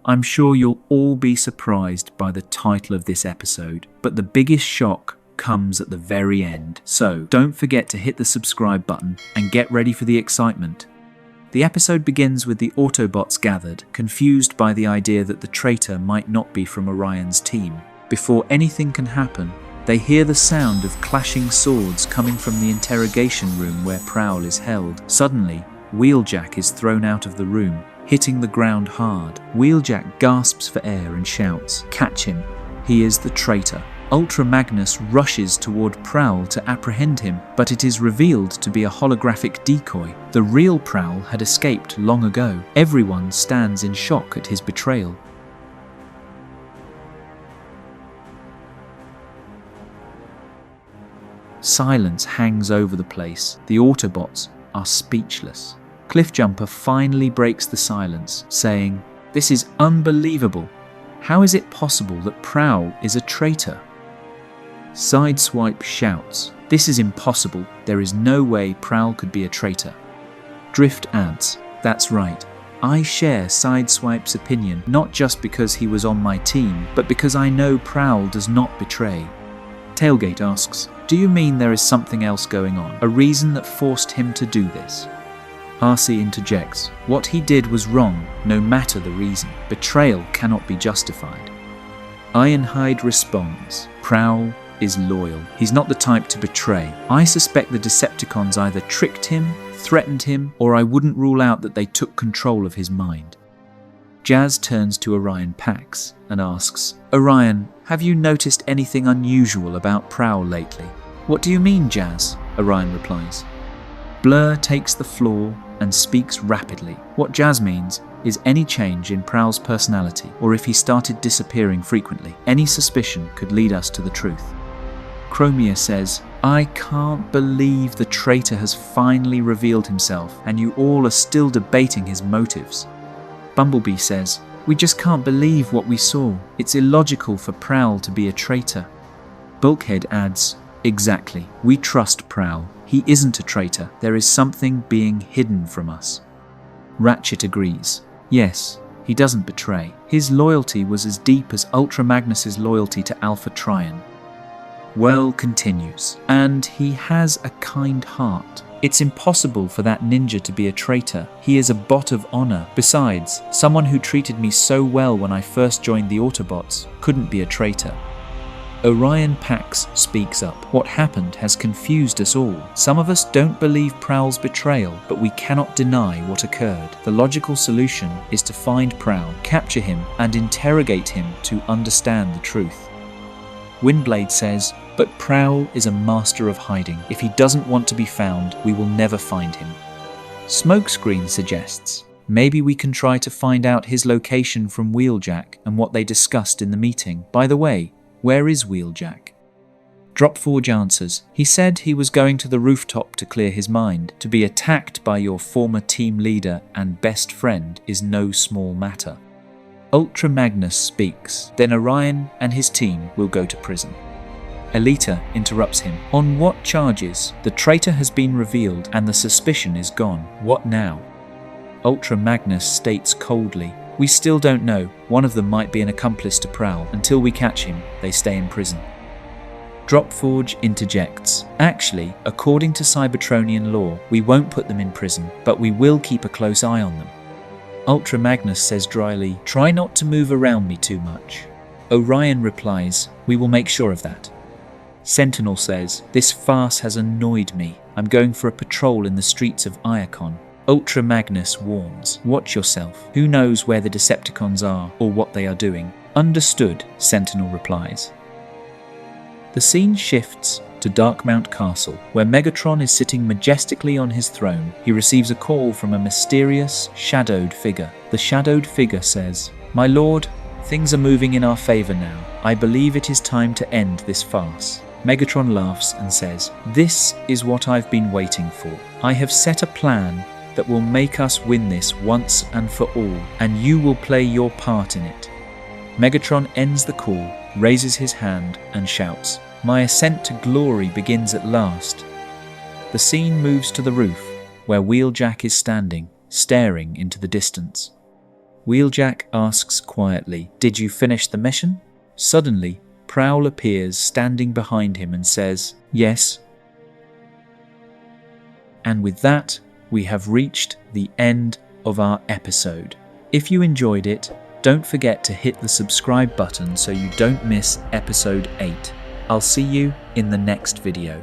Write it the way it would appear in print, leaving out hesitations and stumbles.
I'm sure you'll all be surprised by the title of this episode, but the biggest shock comes at the very end. So don't forget to hit the subscribe button and get ready for the excitement. The episode begins with the Autobots gathered, confused by the idea that the traitor might not be from Orion's team. Before anything can happen, they hear the sound of clashing swords coming from the interrogation room where Prowl is held. Suddenly, Wheeljack is thrown out of the room, hitting the ground hard. Wheeljack gasps for air and shouts, "Catch him! He is the traitor." Ultra Magnus rushes toward Prowl to apprehend him, but it is revealed to be a holographic decoy. The real Prowl had escaped long ago. Everyone stands in shock at his betrayal. Silence hangs over the place. The Autobots are speechless. Cliffjumper finally breaks the silence, saying, "This is unbelievable. How is it possible that Prowl is a traitor?" Sideswipe shouts, "This is impossible. There is no way Prowl could be a traitor." Drift adds, "That's right. I share Sideswipe's opinion, not just because he was on my team, but because I know Prowl does not betray." Tailgate asks, "Do you mean there is something else going on? A reason that forced him to do this?" Arcee interjects, "What he did was wrong, no matter the reason. Betrayal cannot be justified." Ironhide responds, "Prowl is loyal. He's not the type to betray. I suspect the Decepticons either tricked him, threatened him, or I wouldn't rule out that they took control of his mind." Jazz turns to Orion Pax and asks, "Orion, have you noticed anything unusual about Prowl lately?" "What do you mean, Jazz?" Orion replies. Blurr takes the floor and speaks rapidly. What Jazz means is any change in Prowl's personality, or if he started disappearing frequently. Any suspicion could lead us to the truth. Chromia says, "I can't believe the traitor has finally revealed himself, and you all are still debating his motives." Bumblebee says, "We just can't believe what we saw. It's illogical for Prowl to be a traitor." Bulkhead adds, "Exactly. We trust Prowl. He isn't a traitor. There is something being hidden from us." Ratchet agrees. "Yes, he doesn't betray. His loyalty was as deep as Ultra Magnus's loyalty to Alpha Trion." Whirl continues, "And he has a kind heart. It's impossible for that ninja to be a traitor. He is a bot of honor. Besides, someone who treated me so well when I first joined the Autobots couldn't be a traitor." Orion Pax speaks up. "What happened has confused us all. Some of us don't believe Prowl's betrayal, but we cannot deny what occurred. The logical solution is to find Prowl, capture him, and interrogate him to understand the truth." Windblade says, "But Prowl is a master of hiding. If he doesn't want to be found, we will never find him." Smokescreen suggests, "Maybe we can try to find out his location from Wheeljack and what they discussed in the meeting. By the way, where is Wheeljack?" Dropforge answers, "He said he was going to the rooftop to clear his mind. To be attacked by your former team leader and best friend is no small matter." Ultra Magnus speaks, "Then Orion and his team will go to prison." Elita interrupts him, "On what charges? The traitor has been revealed and the suspicion is gone. What now?" Ultra Magnus states coldly, "We still don't know. One of them might be an accomplice to Prowl. Until we catch him, they stay in prison." Dropforge interjects, "Actually, according to Cybertronian law, we won't put them in prison, but we will keep a close eye on them." Ultra Magnus says dryly, "Try not to move around me too much." Orion replies, "We will make sure of that." Sentinel says, "This farce has annoyed me. I'm going for a patrol in the streets of Iacon." Ultra Magnus warns, "Watch yourself. Who knows where the Decepticons are or what they are doing?" "Understood," Sentinel replies. The scene shifts to Darkmount Castle, where Megatron is sitting majestically on his throne. He receives a call from a mysterious, shadowed figure. The shadowed figure says, "My lord, things are moving in our favor now. I believe it is time to end this farce." Megatron laughs and says, "This is what I've been waiting for. I have set a plan that will make us win this once and for all, and you will play your part in it." Megatron ends the call, raises his hand, and shouts, "My ascent to glory begins at last." The scene moves to the roof, where Wheeljack is standing, staring into the distance. Wheeljack asks quietly, "Did you finish the mission?" Suddenly, Prowl appears standing behind him and says, "Yes." And with that, we have reached the end of our episode. If you enjoyed it, don't forget to hit the subscribe button so you don't miss episode 8. I'll see you in the next video.